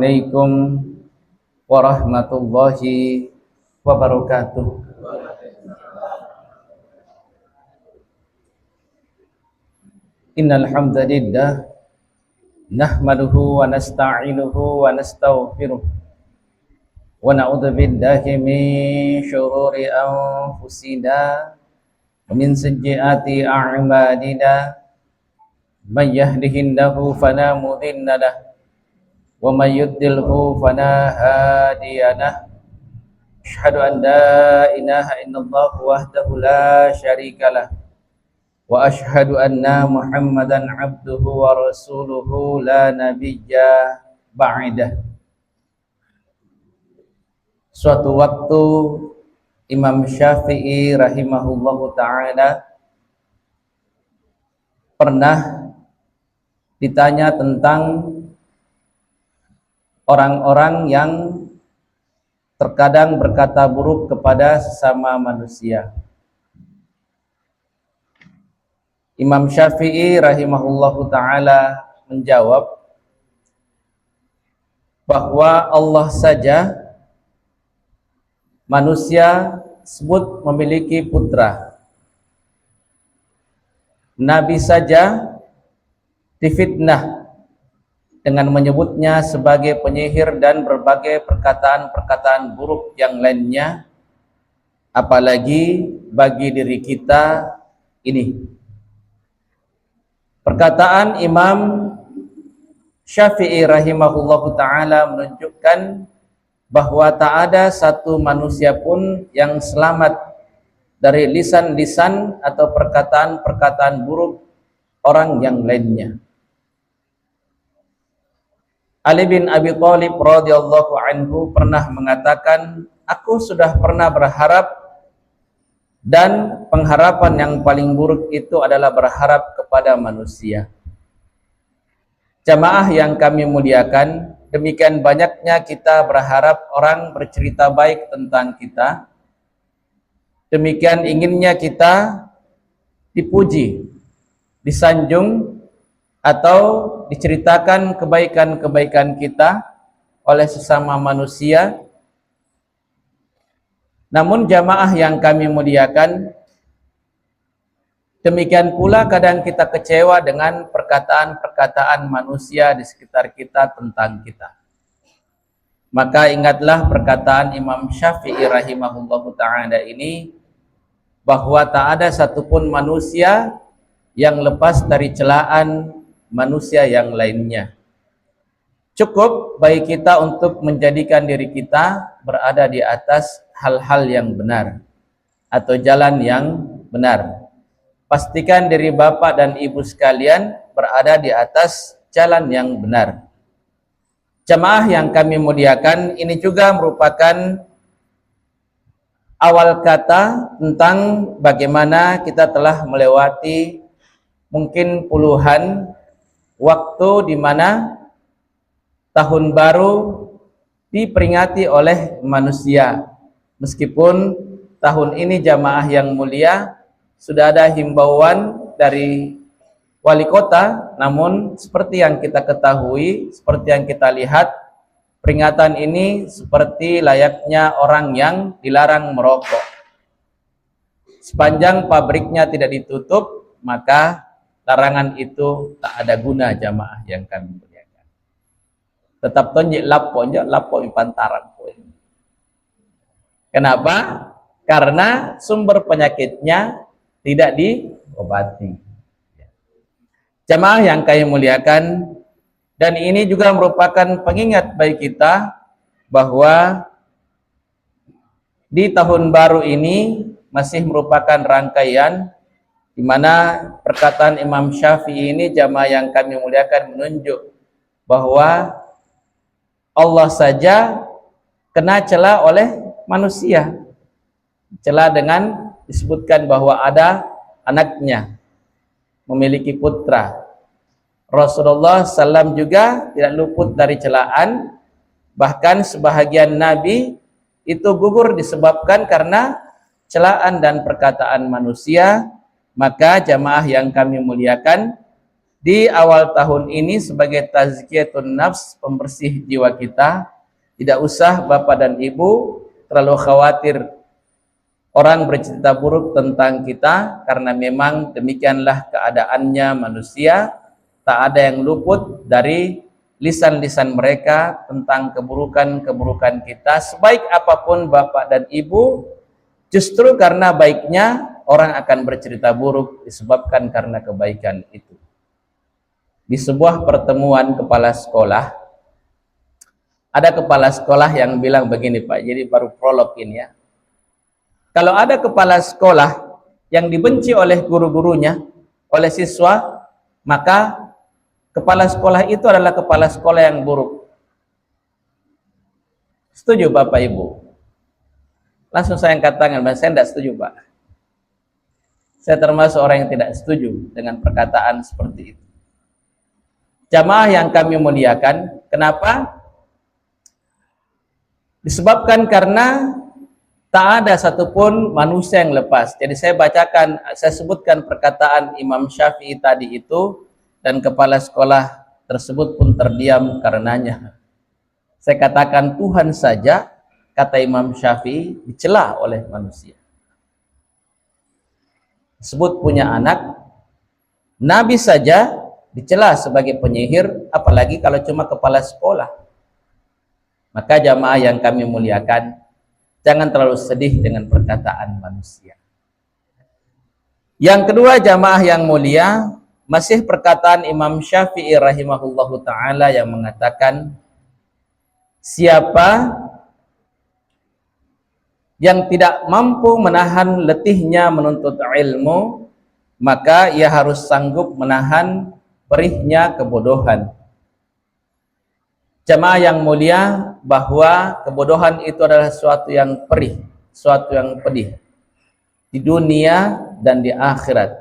Assalamualaikum warahmatullahi wabarakatuh. Innal hamdalillah nahmaduhu wa nasta'inuhu wa nastaghfiruh wa na'udzu billahi min shururi anfusina wa min sayyiati a'malina. Man yahdihillahu fala mudilla lahu wa may yudlilhu fala hadiya lahu. Asyhadu an la ilaha illallah wahdahu la syarika lahu wa asyhadu anna Muhammadan abduhu wa rasuluhu la nabiyya ba'dah. Suatu waktu Imam Syafi'i rahimahullahu ta'ala pernah ditanya tentang orang-orang yang terkadang berkata buruk kepada sesama manusia. Imam Syafi'i rahimahullahu ta'ala menjawab bahwa Allah saja manusia sebut memiliki putra. Nabi saja difitnah dengan menyebutnya sebagai penyihir dan berbagai perkataan-perkataan buruk yang lainnya, apalagi bagi diri kita ini. Perkataan Imam Syafi'i rahimahullahu ta'ala menunjukkan bahwa tak ada satu manusia pun yang selamat dari lisan-lisan atau perkataan-perkataan buruk orang yang lainnya. Ali bin Abi Thalib radhiyallahu anhu pernah mengatakan, aku sudah pernah berharap dan pengharapan yang paling buruk itu adalah berharap kepada manusia. Jamaah yang kami muliakan, demikian banyaknya kita berharap orang bercerita baik tentang kita. Demikian inginnya kita dipuji, disanjung, atau diceritakan kebaikan-kebaikan kita oleh sesama manusia. Namun jamaah yang kami muliakan, demikian pula kadang kita kecewa dengan perkataan-perkataan manusia di sekitar kita tentang kita. Maka ingatlah perkataan Imam Syafi'i rahimahullahu ta'ala ini, bahwa tak ada satupun manusia yang lepas dari celaan manusia yang lainnya. Cukup bagi kita untuk menjadikan diri kita berada di atas hal-hal yang benar atau jalan yang benar. Pastikan diri bapak dan ibu sekalian berada di atas jalan yang benar. Jamaah yang kami muliakan, ini juga merupakan awal kata tentang bagaimana kita telah melewati mungkin puluhan waktu di mana tahun baru diperingati oleh manusia. Meskipun tahun ini jamaah yang mulia sudah ada himbauan dari wali kota, namun seperti yang kita ketahui, seperti yang kita lihat, peringatan ini seperti layaknya orang yang dilarang merokok. Sepanjang pabriknya tidak ditutup, maka larangan itu tak ada guna jamaah yang kami muliakan. Tetap tonjek lapo pantaran. Kenapa? Karena sumber penyakitnya tidak diobati. Jamaah yang kami muliakan, dan ini juga merupakan pengingat bagi kita bahwa di tahun baru ini masih merupakan rangkaian di mana perkataan Imam Syafi'i ini, jamaah yang kami muliakan, menunjuk bahwa Allah saja kena cela oleh manusia. Cela dengan disebutkan bahwa ada anaknya, memiliki putra. Rasulullah SAW juga tidak luput dari celaan. Bahkan sebahagian Nabi itu gugur disebabkan karena celaan dan perkataan manusia. Maka jamaah yang kami muliakan, di awal tahun ini sebagai tazkiyatun nafs, pembersih jiwa kita. Tidak usah Bapak dan Ibu terlalu khawatir orang bercerita buruk tentang kita, karena memang demikianlah keadaannya manusia. Tak ada yang luput dari lisan-lisan mereka tentang keburukan-keburukan kita. Sebaik apapun Bapak dan Ibu, justru karena baiknya orang akan bercerita buruk disebabkan karena kebaikan itu. Di sebuah pertemuan kepala sekolah, ada kepala sekolah yang bilang begini Pak, jadi baru prolog ini ya. Kalau ada kepala sekolah yang dibenci oleh guru-gurunya, oleh siswa, maka kepala sekolah itu adalah kepala sekolah yang buruk. Setuju Bapak Ibu? Langsung saya angkat tangan, saya tidak setuju Pak. Saya termasuk orang yang tidak setuju dengan perkataan seperti itu. Jamaah yang kami muliakan, kenapa? Disebabkan karena tak ada satupun manusia yang lepas. Jadi saya sebutkan perkataan Imam Syafi'i tadi itu, dan kepala sekolah tersebut pun terdiam karenanya. Saya katakan Tuhan saja, kata Imam Syafi'i, dicela oleh manusia. Sebut punya anak, Nabi saja dicela sebagai penyihir, apalagi kalau cuma kepala sekolah. Maka jamaah yang kami muliakan, jangan terlalu sedih dengan perkataan manusia. Yang kedua jamaah yang mulia, masih perkataan Imam Syafi'i rahimahullahu ta'ala yang mengatakan, siapa yang tidak mampu menahan letihnya menuntut ilmu, maka ia harus sanggup menahan perihnya kebodohan. Jamaah yang mulia, bahwa kebodohan itu adalah sesuatu yang perih, sesuatu yang pedih di dunia dan di akhirat.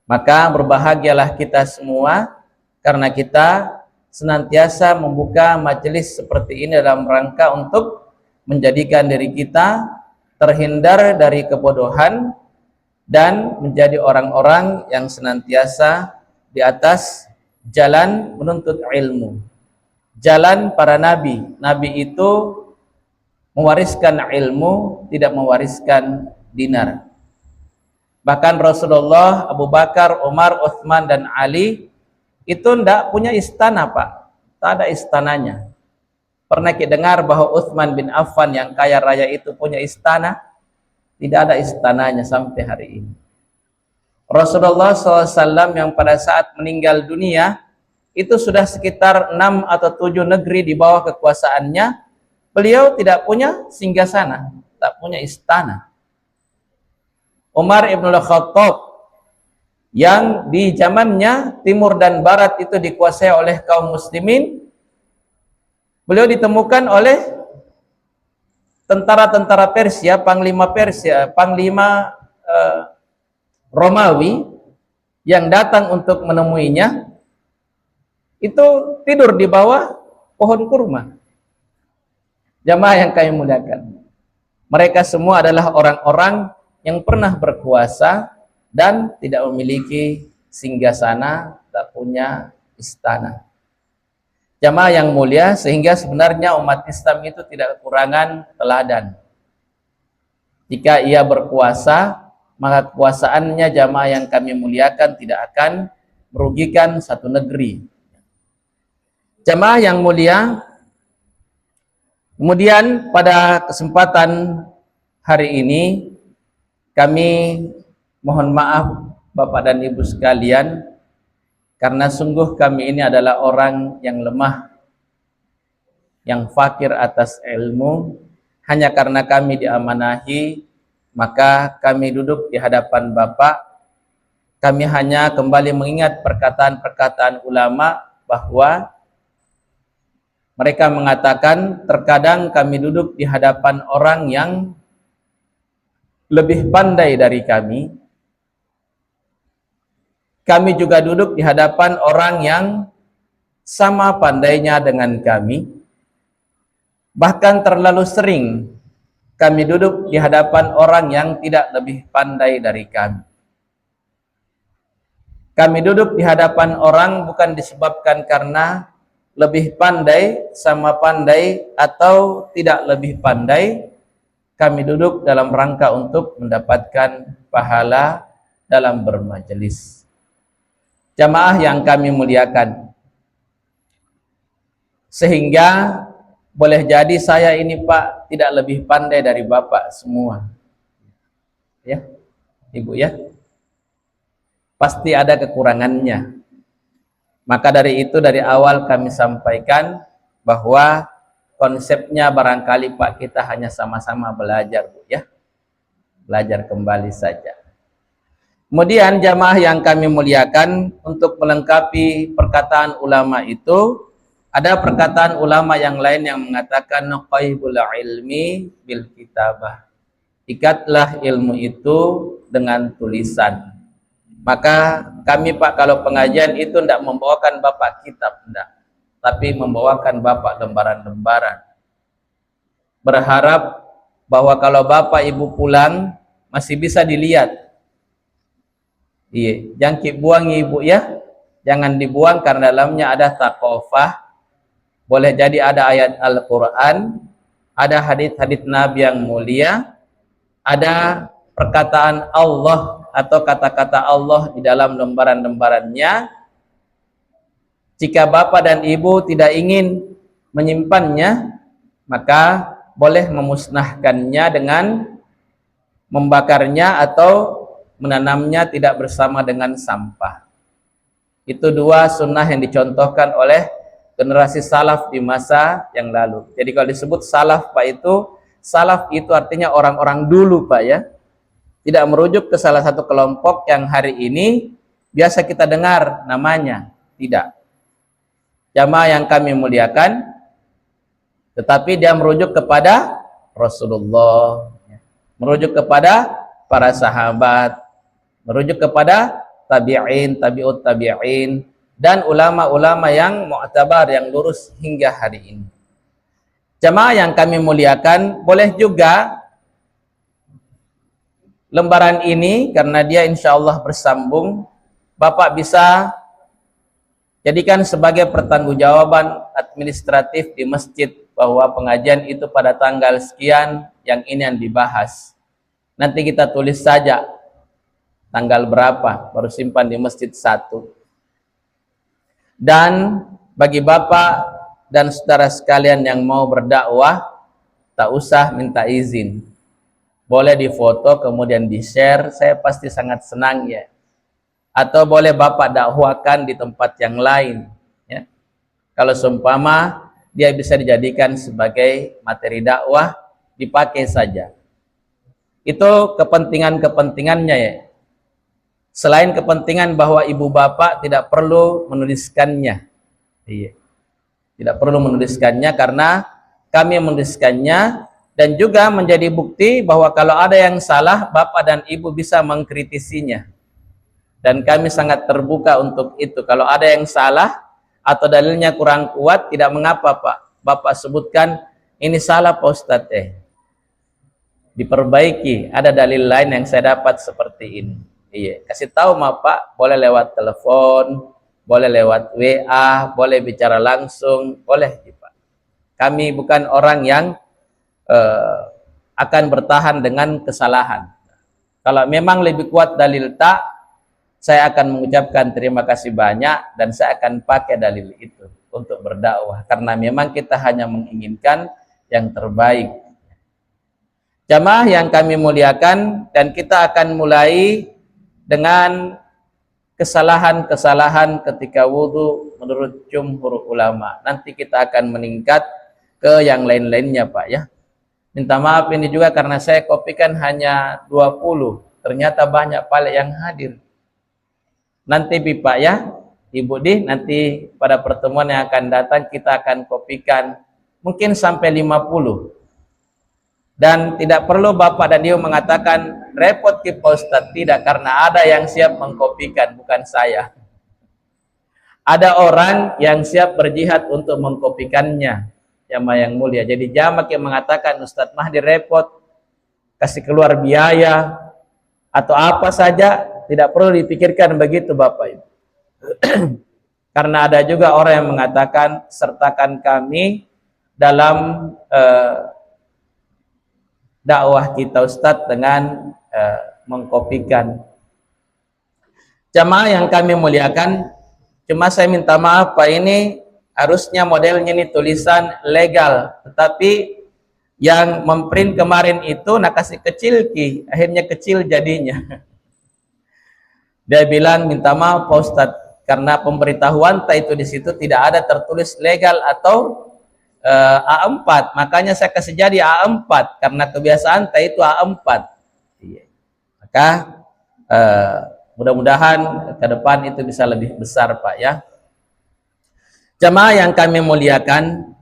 Maka berbahagialah kita semua karena kita senantiasa membuka majelis seperti ini dalam rangka untuk menjadikan diri kita terhindar dari kebodohan dan menjadi orang-orang yang senantiasa di atas jalan menuntut ilmu. Jalan para nabi. Nabi itu mewariskan ilmu, tidak mewariskan dinar. Bahkan Rasulullah, Abu Bakar, Umar, Uthman, dan Ali itu tidak punya istana Pak. Tak ada istananya. Pernah kita dengar bahwa Uthman bin Affan yang kaya raya itu punya istana? Tidak ada istananya sampai hari ini. Rasulullah SAW yang pada saat meninggal dunia, itu sudah sekitar 6 atau 7 negeri di bawah kekuasaannya. Beliau tidak punya singgasana, tak punya istana. Umar ibn al-Khattab yang di zamannya timur dan barat itu dikuasai oleh kaum muslimin, beliau ditemukan oleh tentara-tentara Persia, panglima Romawi yang datang untuk menemuinya. Itu tidur di bawah pohon kurma. Jamaah yang kami muliakan, mereka semua adalah orang-orang yang pernah berkuasa dan tidak memiliki singgasana, tak punya istana. Jamaah yang mulia, sehingga sebenarnya umat Islam itu tidak kekurangan teladan. Jika ia berkuasa, maka kekuasaannya jamaah yang kami muliakan tidak akan merugikan satu negeri. Jamaah yang mulia, kemudian pada kesempatan hari ini kami mohon maaf Bapak dan Ibu sekalian, karena sungguh kami ini adalah orang yang lemah, yang fakir atas ilmu. Hanya karena kami diamanahi, maka kami duduk di hadapan Bapak. Kami hanya kembali mengingat perkataan-perkataan ulama bahwa mereka mengatakan terkadang kami duduk di hadapan orang yang lebih pandai dari kami. Kami juga duduk di hadapan orang yang sama pandainya dengan kami. Bahkan terlalu sering kami duduk di hadapan orang yang tidak lebih pandai dari kami. Kami duduk di hadapan orang bukan disebabkan karena lebih pandai, sama pandai, atau tidak lebih pandai. Kami duduk dalam rangka untuk mendapatkan pahala dalam bermajelis. Jamaah yang kami muliakan, sehingga boleh jadi saya ini Pak tidak lebih pandai dari Bapak semua, ya Ibu ya, pasti ada kekurangannya. Maka dari itu dari awal kami sampaikan bahwa konsepnya barangkali Pak kita hanya sama-sama belajar Bu ya, belajar kembali saja. Kemudian jamaah yang kami muliakan, untuk melengkapi perkataan ulama itu, ada perkataan ulama yang lain yang mengatakan qaibul ilmi bil kitabah. Ikatlah ilmu itu dengan tulisan. Maka kami Pak kalau pengajian itu tidak membawakan Bapak kitab, tidak, tapi membawakan Bapak lembaran-lembaran. Berharap bahwa kalau Bapak Ibu pulang masih bisa dilihat. Iya, jangan buang Ibu ya. Jangan dibuang karena dalamnya ada taqofah. Boleh jadi ada ayat Al-Qur'an, ada hadits-hadits Nabi yang mulia, ada perkataan Allah atau kata-kata Allah di dalam lembaran-lembarannya. Jika Bapak dan Ibu tidak ingin menyimpannya, maka boleh memusnahkannya dengan membakarnya atau menanamnya tidak bersama dengan sampah. Itu dua sunnah yang dicontohkan oleh generasi salaf di masa yang lalu. Jadi kalau disebut salaf Pak salaf itu artinya orang-orang dulu Pak ya. Tidak merujuk ke salah satu kelompok yang hari ini biasa kita dengar namanya. Tidak. Jamaah yang kami muliakan, tetapi dia merujuk kepada Rasulullah, merujuk kepada para sahabat, merujuk kepada tabi'in, tabi'ut tabi'in, dan ulama-ulama yang mu'tabar, yang lurus hingga hari ini. Jamaah yang kami muliakan, boleh juga lembaran ini, karena dia insya Allah bersambung, Bapak bisa jadikan sebagai pertanggungjawaban administratif di masjid, bahwa pengajian itu pada tanggal sekian, yang ini yang dibahas. Nanti kita tulis saja tanggal berapa, baru simpan di masjid satu. Dan bagi Bapak dan saudara sekalian yang mau berdakwah, tak usah minta izin. Boleh difoto kemudian di-share, saya pasti sangat senang ya. Atau boleh Bapak dakwakan di tempat yang lain ya. Kalau seumpama dia bisa dijadikan sebagai materi dakwah, dipakai saja. Itu kepentingan-kepentingannya ya. Selain kepentingan bahwa ibu bapak tidak perlu menuliskannya. Iya. Tidak perlu menuliskannya karena kami menuliskannya, dan juga menjadi bukti bahwa kalau ada yang salah, bapak dan ibu bisa mengkritisinya. Dan kami sangat terbuka untuk itu. Kalau ada yang salah atau dalilnya kurang kuat, tidak mengapa Pak. Bapak sebutkan, ini salah Pak Ustadz diperbaiki, ada dalil lain yang saya dapat seperti ini. Iya, kasih tahu Pak, boleh lewat telepon, boleh lewat WA, boleh bicara langsung, boleh Pak. Kami bukan orang yang akan bertahan dengan kesalahan. Kalau memang lebih kuat dalil tak, saya akan mengucapkan terima kasih banyak dan saya akan pakai dalil itu untuk berdakwah, karena memang kita hanya menginginkan yang terbaik. Jamaah yang kami muliakan, dan kita akan mulai dengan kesalahan-kesalahan ketika wudhu menurut jumhur ulama. Nanti kita akan meningkat ke yang lain-lainnya Pak ya. Minta maaf ini juga karena saya kopikan hanya 20, ternyata banyak Pak yang hadir. Nanti Pak ya, Ibu Di, nanti pada pertemuan yang akan datang kita akan kopikan mungkin sampai 50. Dan tidak perlu Bapak dan Ibu mengatakan repot ke Pak Ustadz, tidak, karena ada yang siap mengkopikan, bukan saya. Ada orang yang siap berjihad untuk mengkopikannya, jamaah yang mulia. Jadi jamak yang mengatakan Ustadz Mahdi repot, kasih keluar biaya atau apa saja, tidak perlu dipikirkan begitu Bapak Ibu. Karena ada juga orang yang mengatakan sertakan kami dalam dakwah kita Ustadz dengan mengkopikan. Jamaah yang kami muliakan, cuma saya minta maaf Pak, ini harusnya modelnya ini tulisan legal, tetapi yang memprint kemarin itu nak kasih kecil ki, akhirnya kecil jadinya. Dia bilang minta maaf Pak Ustadz, karena pemberitahuan itu di situ tidak ada tertulis legal atau A4, makanya saya kasih jadi A4 karena kebiasaan itu A4. Maka mudah-mudahan ke depan itu bisa lebih besar Pak ya. Jamaah yang kami muliakan,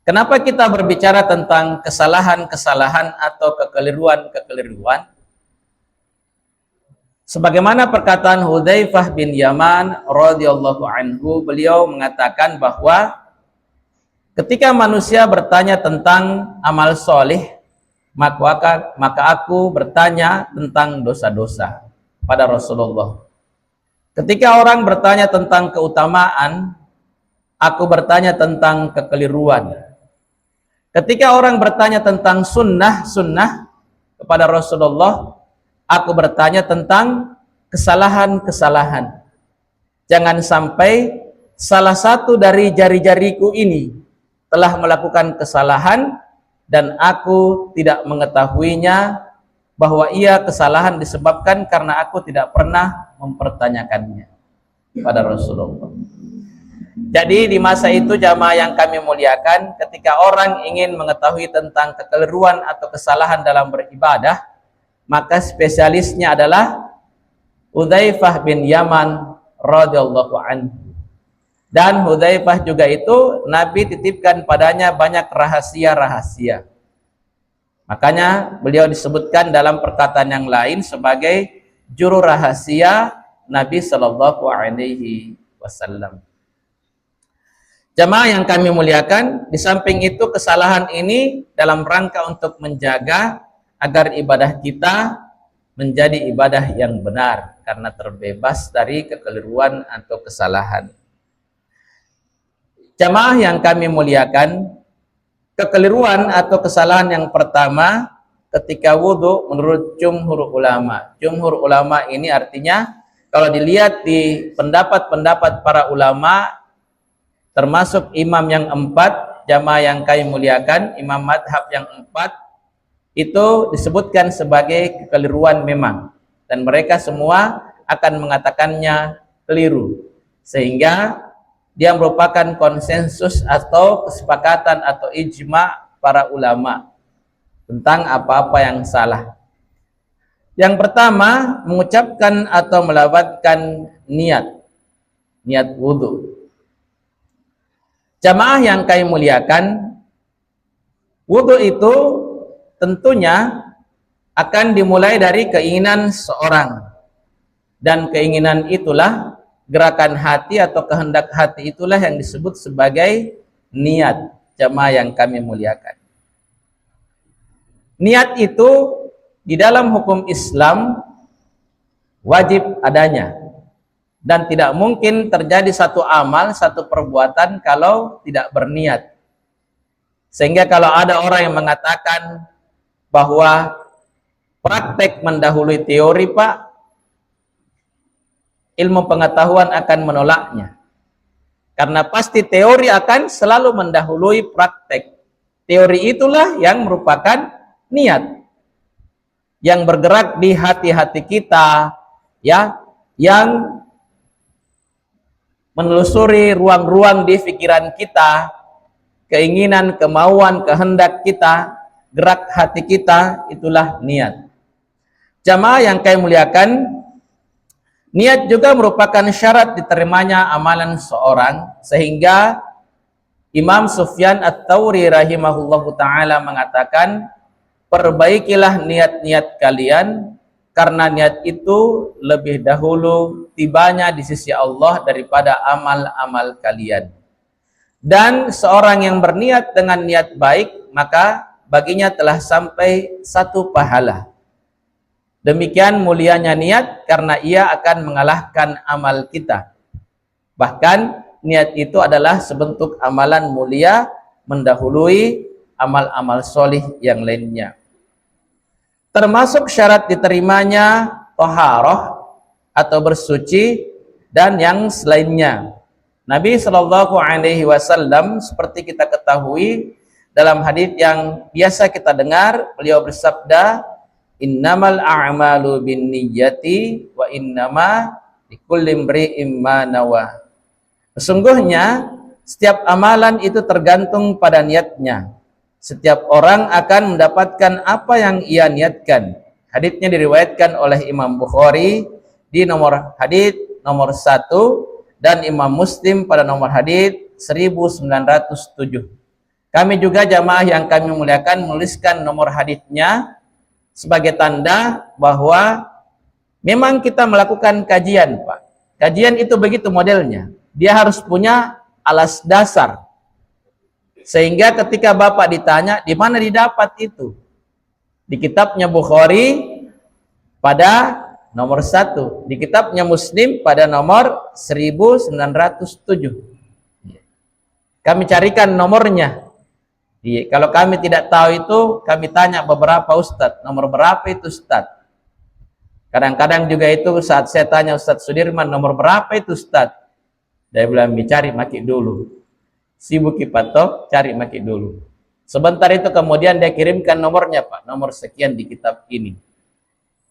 kenapa kita berbicara tentang kesalahan-kesalahan atau kekeliruan-kekeliruan? Sebagaimana perkataan Hudzaifah bin Yaman radhiyallahu anhu, beliau mengatakan bahwa ketika manusia bertanya tentang amal soleh, maka aku bertanya tentang dosa-dosa pada Rasulullah. Ketika orang bertanya tentang keutamaan, aku bertanya tentang kekeliruan. Ketika orang bertanya tentang sunnah kepada Rasulullah, aku bertanya tentang kesalahan-kesalahan. Jangan sampai salah satu dari jari-jariku ini telah melakukan kesalahan dan aku tidak mengetahuinya, bahwa ia kesalahan disebabkan karena aku tidak pernah mempertanyakannya pada Rasulullah. Jadi di masa itu jamaah yang kami muliakan, ketika orang ingin mengetahui tentang kekeliruan atau kesalahan dalam beribadah, maka spesialisnya adalah Hudzaifah bin Yaman radhiyallahu anhu. Dan Hudzaifah juga itu Nabi titipkan padanya banyak rahasia-rahasia. Makanya beliau disebutkan dalam perkataan yang lain sebagai juru rahasia Nabi Shallallahu Alaihi Wasallam. Jamaah yang kami muliakan, di samping itu kesalahan ini dalam rangka untuk menjaga agar ibadah kita menjadi ibadah yang benar karena terbebas dari kekeliruan atau kesalahan. Jamaah yang kami muliakan, kekeliruan atau kesalahan yang pertama ketika wudhu menurut jumhur ulama. Jumhur ulama ini artinya kalau dilihat di pendapat-pendapat para ulama, termasuk imam yang 4, jamaah yang kami muliakan, imam madhab yang 4, itu disebutkan sebagai kekeliruan memang. Dan mereka semua akan mengatakannya keliru. Sehingga dia merupakan konsensus atau kesepakatan atau ijma para ulama tentang apa-apa yang salah. Yang pertama, mengucapkan atau melafadzkan niat wudhu. Jamaah yang kami muliakan, wudhu itu tentunya akan dimulai dari keinginan seorang, dan keinginan itulah, gerakan hati atau kehendak hati itulah yang disebut sebagai niat. Jamaah yang kami muliakan, niat itu di dalam hukum Islam wajib adanya, dan tidak mungkin terjadi satu amal, satu perbuatan kalau tidak berniat. Sehingga kalau ada orang yang mengatakan bahwa praktek mendahului teori, Pak, ilmu pengetahuan akan menolaknya. Karena pasti teori akan selalu mendahului praktek. Teori itulah yang merupakan niat, yang bergerak di hati-hati kita, ya, yang menelusuri ruang-ruang di pikiran kita, keinginan, kemauan, kehendak kita, gerak hati kita, itulah niat. Jamaah yang kami muliakan, niat juga merupakan syarat diterimanya amalan seorang, sehingga Imam Sufyan Ats-Tsauri rahimahullahu ta'ala mengatakan, perbaikilah niat-niat kalian, karena niat itu lebih dahulu tibanya di sisi Allah daripada amal-amal kalian. Dan seorang yang berniat dengan niat baik, maka baginya telah sampai satu pahala. Demikian mulianya niat karena ia akan mengalahkan amal kita. Bahkan niat itu adalah sebentuk amalan mulia mendahului amal-amal solih yang lainnya. Termasuk syarat diterimanya taharah atau bersuci dan yang selainnya. Nabi Shallallahu Alaihi Wasallam seperti kita ketahui dalam hadits yang biasa kita dengar, beliau bersabda, innamal a'malu binniyati wa innama likulli imri'in ma nawa. Sesungguhnya setiap amalan itu tergantung pada niatnya. Setiap orang akan mendapatkan apa yang ia niatkan. Haditsnya diriwayatkan oleh Imam Bukhari di nomor hadits nomor 1 dan Imam Muslim pada nomor hadits 1907. Kami juga jamaah yang kami muliakan menuliskan nomor haditsnya sebagai tanda bahwa memang kita melakukan kajian, Pak. Kajian itu begitu modelnya. Dia harus punya alas dasar. Sehingga ketika Bapak ditanya, di mana didapat itu? Di kitabnya Bukhari pada nomor 1, di kitabnya Muslim pada nomor 1907. Kami carikan nomornya. Kalau kami tidak tahu itu, kami tanya beberapa ustadz, nomor berapa itu ustadz? Kadang-kadang juga itu saat saya tanya Ustadz Sudirman, nomor berapa itu ustadz? Dia bilang, cari maki dulu. Sibuk Pato, cari maki dulu. Sebentar itu kemudian dia kirimkan nomornya, Pak, nomor sekian di kitab ini.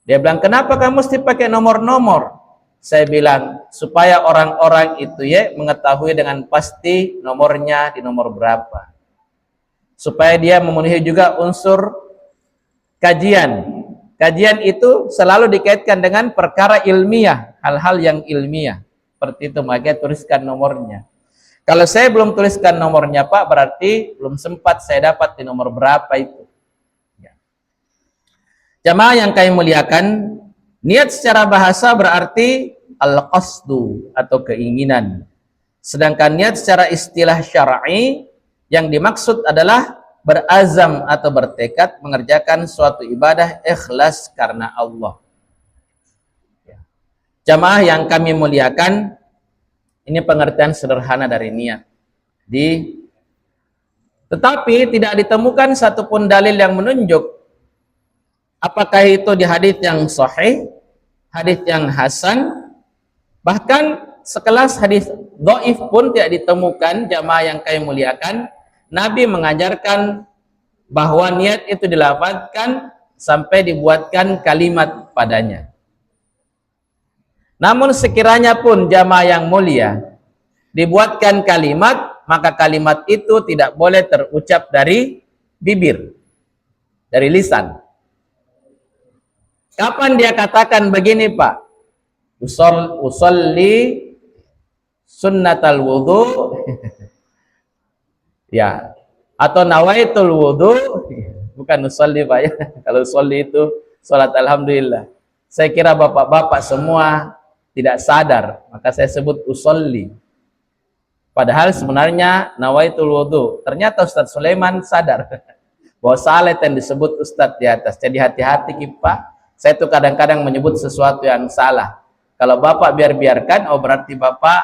Dia bilang, kenapa kamu mesti pakai nomor-nomor? Saya bilang, supaya orang-orang itu mengetahui dengan pasti nomornya di nomor berapa. Supaya dia memenuhi juga unsur kajian. Kajian itu selalu dikaitkan dengan perkara ilmiah, hal-hal yang ilmiah. Seperti itu, makanya tuliskan nomornya. Kalau saya belum tuliskan nomornya, Pak, berarti belum sempat saya dapat di nomor berapa itu. Jamaah yang kami muliakan, niat secara bahasa berarti al-qasdu atau keinginan. Sedangkan niat secara istilah syar'i yang dimaksud adalah berazam atau bertekad mengerjakan suatu ibadah ikhlas karena Allah. Jamaah yang kami muliakan, ini pengertian sederhana dari niat. Tetapi tidak ditemukan satupun dalil yang menunjuk apakah itu di hadits yang sahih, hadits yang hasan, bahkan sekelas hadits dhaif pun tidak ditemukan. Jamaah yang kami muliakan, Nabi mengajarkan bahwa niat itu dilafadzkan sampai dibuatkan kalimat padanya. Namun sekiranya pun jamaah yang mulia dibuatkan kalimat, maka kalimat itu tidak boleh terucap dari bibir, dari lisan. Kapan dia katakan begini, Pak? Usolli sunnatal wudu. Ya, atau nawaitul wudu. Bukan usolli, Pak, ya. Kalau usolli itu salat alhamdulillah. Saya kira bapak-bapak semua tidak sadar, maka saya sebut usolli. Padahal sebenarnya nawaitul wudu. Ternyata Ustadz Sulaiman sadar bahwa salah yang disebut Ustadz di atas. Jadi hati-hati, Pak. Saya tuh kadang-kadang menyebut sesuatu yang salah. Kalau Bapak biarkan, oh berarti Bapak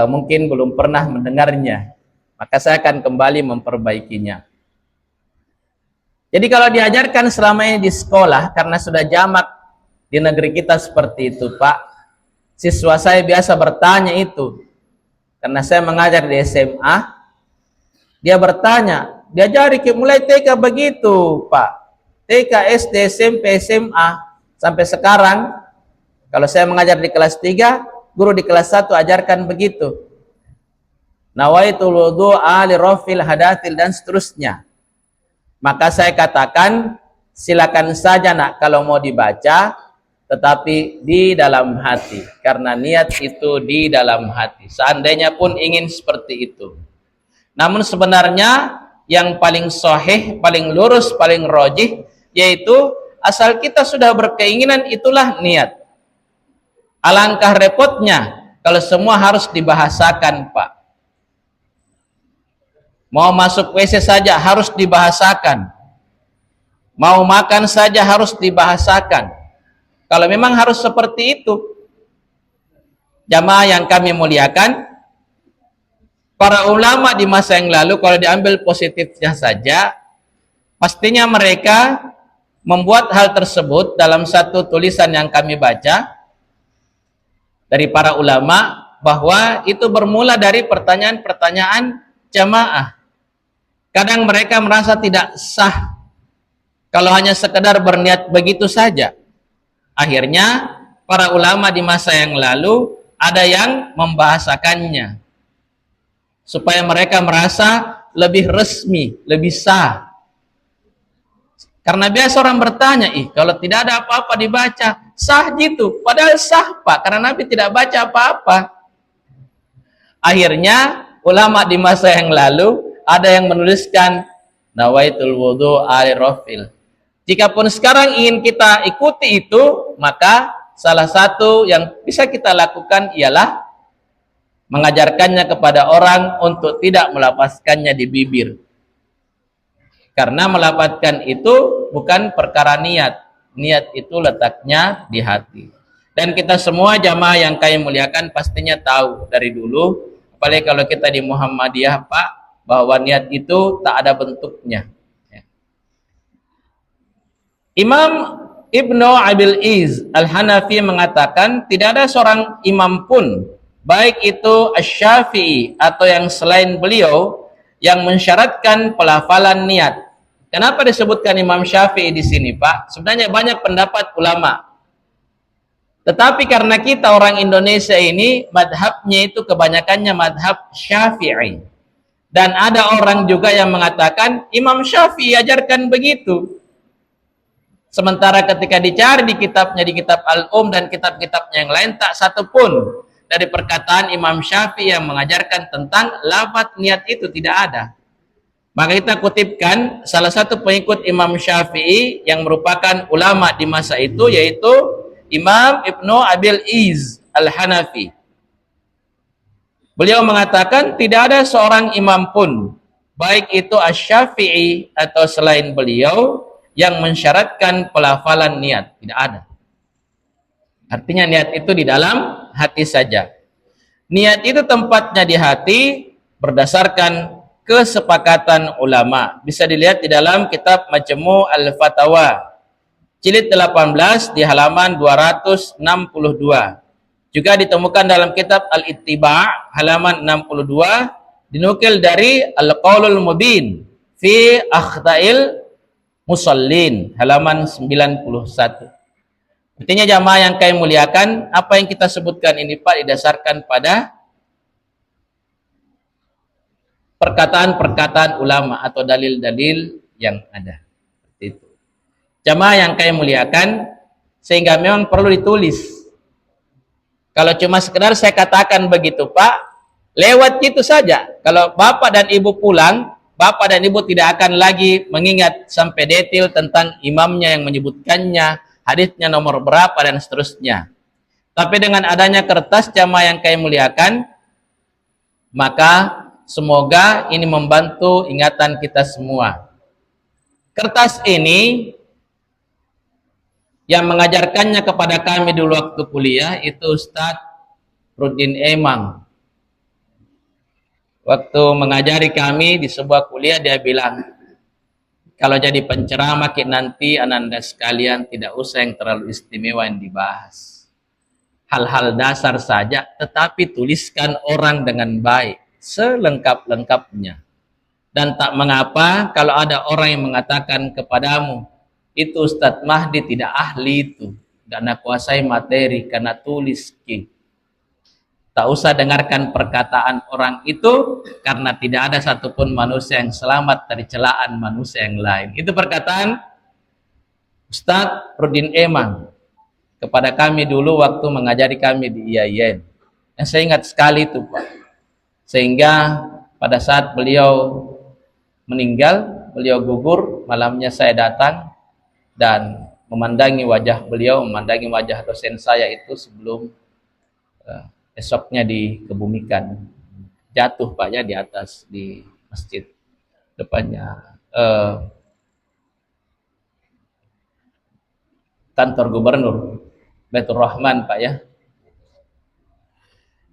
mungkin belum pernah mendengarnya. Maka saya akan kembali memperbaikinya. Jadi kalau diajarkan selama ini di sekolah, karena sudah jamak di negeri kita seperti itu, Pak, siswa saya biasa bertanya itu. Karena saya mengajar di SMA, dia bertanya, diajari mulai TK begitu, Pak. TK, SD, SMP, SMA, sampai sekarang, kalau saya mengajar di kelas 3, guru di kelas 1 ajarkan begitu. Nawaitul wudu'a li rafil hadatil dan seterusnya. Maka saya katakan, silakan saja nak kalau mau dibaca, tetapi di dalam hati. Karena niat itu di dalam hati. Seandainya pun ingin seperti itu. Namun sebenarnya yang paling sahih, paling lurus, paling rajih, yaitu asal kita sudah berkeinginan, itulah niat. Alangkah repotnya kalau semua harus dibahasakan, Pak. Mau masuk WC saja harus dibahasakan. Mau makan saja harus dibahasakan. Kalau memang harus seperti itu, jamaah yang kami muliakan, para ulama di masa yang lalu kalau diambil positifnya saja, pastinya mereka membuat hal tersebut dalam satu tulisan yang kami baca dari para ulama, bahwa itu bermula dari pertanyaan-pertanyaan jamaah. Kadang mereka merasa tidak sah kalau hanya sekedar berniat begitu saja. Akhirnya para ulama di masa yang lalu ada yang membahasakannya supaya mereka merasa lebih resmi, lebih sah. Karena biasa orang bertanya, kalau tidak ada apa-apa dibaca, sah gitu. Padahal sah Pak, karena Nabi tidak baca apa-apa. Akhirnya ulama di masa yang lalu ada yang menuliskan nawaitul wudu al-rafil. Jikapun sekarang ingin kita ikuti itu, maka salah satu yang bisa kita lakukan ialah mengajarkannya kepada orang untuk tidak melafazkannya di bibir. Karena melafazkan itu bukan perkara niat. Niat itu letaknya di hati. Dan kita semua jamaah yang kami muliakan pastinya tahu dari dulu, apalagi kalau kita di Muhammadiyah Pak, bahwa niat itu tak ada bentuknya. Imam Ibnu Abil Iz Al-Hanafi mengatakan tidak ada seorang imam pun, baik itu Asy-Syafi'i atau yang selain beliau, yang mensyaratkan pelafalan niat. Kenapa disebutkan Imam Syafi'i di sini, Pak? Sebenarnya banyak pendapat ulama. Tetapi karena kita orang Indonesia ini, madhabnya itu kebanyakannya madhab Syafi'i. Dan ada orang juga yang mengatakan Imam Syafi'i ajarkan begitu. Sementara ketika dicari di kitabnya, di kitab Al-Um dan kitab-kitabnya yang lain, tak satu pun dari perkataan Imam Syafi'i yang mengajarkan tentang lafaz niat itu, tidak ada. Maka kita kutipkan salah satu pengikut Imam Syafi'i yang merupakan ulama di masa itu, yaitu Imam Ibnu Abil Iz Al-Hanafi. Beliau mengatakan tidak ada seorang imam pun, baik itu Asy-Syafi'i atau selain beliau, yang mensyaratkan pelafalan niat. Tidak ada. Artinya niat itu di dalam hati saja. Niat itu tempatnya di hati berdasarkan kesepakatan ulama. Bisa dilihat di dalam kitab Majmu' Al-Fatawa jilid 18 di halaman 262. Juga ditemukan dalam kitab Al-Ittiba' halaman 62, dinukil dari Al-Qaulul Mubin fi Akhta'il Musallin halaman 91. Artinya jamaah yang kami muliakan, apa yang kita sebutkan ini Pak didasarkan pada perkataan-perkataan ulama atau dalil-dalil yang ada. Seperti itu. Jamaah yang kami muliakan, sehingga memang perlu ditulis. Kalau cuma sekedar saya katakan begitu Pak, lewat itu saja. Kalau Bapak dan Ibu pulang, Bapak dan Ibu tidak akan lagi mengingat sampai detail tentang imamnya yang menyebutkannya, hadisnya nomor berapa dan seterusnya. Tapi dengan adanya kertas jamaah yang kami muliakan, maka semoga ini membantu ingatan kita semua. Kertas ini yang mengajarkannya kepada kami dulu waktu kuliah itu Ustadz Rudin Emang. Waktu mengajari kami di sebuah kuliah, dia bilang, kalau jadi penceramah nanti ananda sekalian tidak usah yang terlalu istimewa yang dibahas. Hal-hal dasar saja, tetapi tuliskan orang dengan baik, selengkap-lengkapnya. Dan tak mengapa kalau ada orang yang mengatakan kepadamu, itu Ustadz Mahdi tidak ahli itu, karena kuasai materi, karena tulis ki. Tak usah dengarkan perkataan orang itu, karena tidak ada satupun manusia yang selamat dari celaan manusia yang lain. Itu perkataan Ustadz Rudin Emang kepada kami dulu waktu mengajari kami di IAIN. Yang saya ingat sekali itu Pak. Sehingga pada saat beliau meninggal, beliau gugur, malamnya saya datang dan memandangi wajah beliau, memandangi wajah dosen saya itu sebelum esoknya dikebumikan. Jatuh Pak ya di atas di masjid depannya kantor gubernur. Baitur Rahman, Pak ya.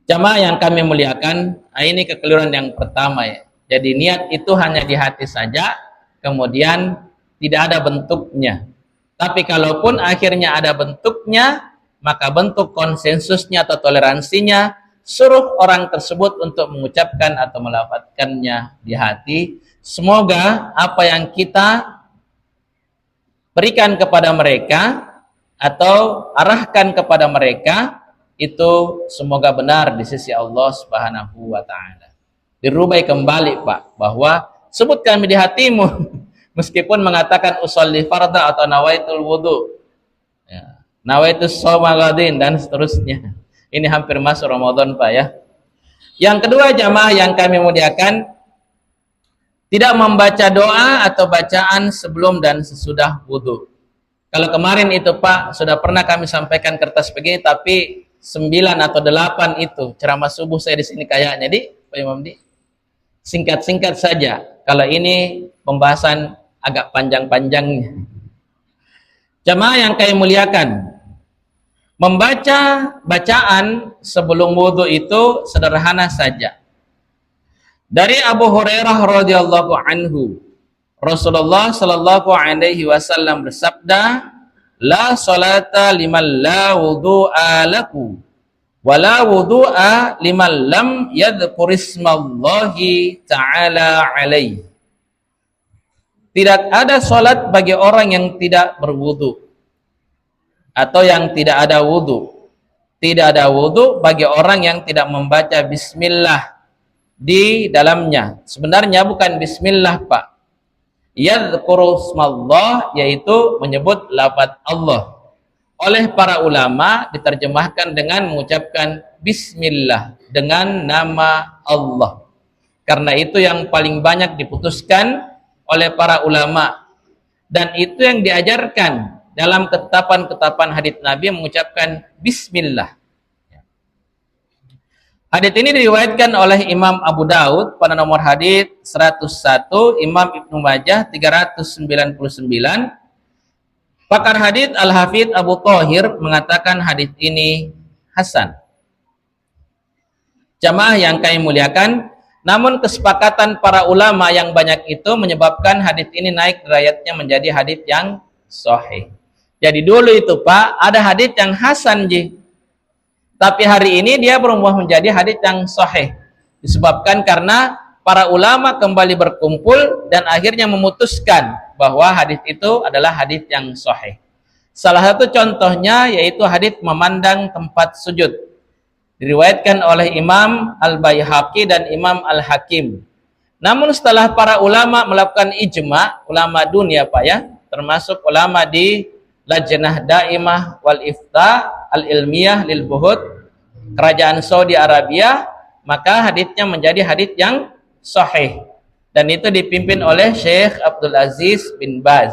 Jamaah yang kami muliakan, ini kekeliruan yang pertama ya. Jadi niat itu hanya di hati saja, kemudian tidak ada bentuknya. Tapi kalaupun akhirnya ada bentuknya, maka bentuk konsensusnya atau toleransinya, suruh orang tersebut untuk mengucapkan atau melafadzkannya di hati. Semoga apa yang kita berikan kepada mereka atau arahkan kepada mereka itu semoga benar di sisi Allah Subhanahu wa taala. Dirubah kembali, Pak, bahwa sebut kami di hatimu meskipun mengatakan usolli fardha atau nawaitul wudu. Ya, nawaitus shauma ghadin dan seterusnya. Ini hampir masuk Ramadan, Pak ya. Yang kedua jamaah yang kami muliakan, tidak membaca doa atau bacaan sebelum dan sesudah wudu. Kalau kemarin itu Pak, sudah pernah kami sampaikan kertas begini, tapi 9 atau 8 itu ceramah subuh saya di sini kayaknya. Jadi Pak Imam Di, singkat-singkat saja. Kalau ini pembahasan agak panjang-panjangnya. Jamaah yang kami muliakan, membaca bacaan sebelum wudu itu sederhana saja. Dari Abu Hurairah radhiyallahu anhu, Rasulullah sallallahu alaihi wasallam bersabda, la salata liman la wudu'a laku wa la wudu'a liman lam yadhkurismallahi ta'ala alaihi. Tidak ada salat bagi orang yang tidak berwudu atau yang tidak ada wudu. Tidak ada wudu bagi orang yang tidak membaca bismillah di dalamnya. Sebenarnya bukan bismillah, Pak. Yadhkurusmallah, yaitu menyebut lafaz Allah. Oleh para ulama diterjemahkan dengan mengucapkan bismillah, dengan nama Allah. Karena itu yang paling banyak diputuskan oleh para ulama, dan itu yang diajarkan dalam ketetapan-ketetapan hadits Nabi mengucapkan bismillah. Hadits ini diriwayatkan oleh Imam Abu Daud pada nomor hadits 101, Imam Ibnu Majah 399. Pakar hadits Al-Hafidz Abu Thahir mengatakan hadits ini hasan. Jamaah yang kami muliakan, namun kesepakatan para ulama yang banyak itu menyebabkan hadits ini naik derajatnya menjadi hadits yang sahih. Jadi dulu itu Pak, ada hadits yang hasan ji. Tapi hari ini dia berubah menjadi hadits yang sahih. Disebabkan karena para ulama kembali berkumpul dan akhirnya memutuskan bahwa hadits itu adalah hadits yang sahih. Salah satu contohnya yaitu hadits memandang tempat sujud. Diriwayatkan oleh Imam Al-Baihaqi dan Imam Al-Hakim. Namun setelah para ulama melakukan ijma, ulama dunia Pak ya, termasuk ulama di Lajnah Daimah wal Ifta Al-Ilmiyah lil Buhud Kerajaan Saudi Arabia, maka haditsnya menjadi hadits yang sahih, dan itu dipimpin oleh Syekh Abdul Aziz bin Baz.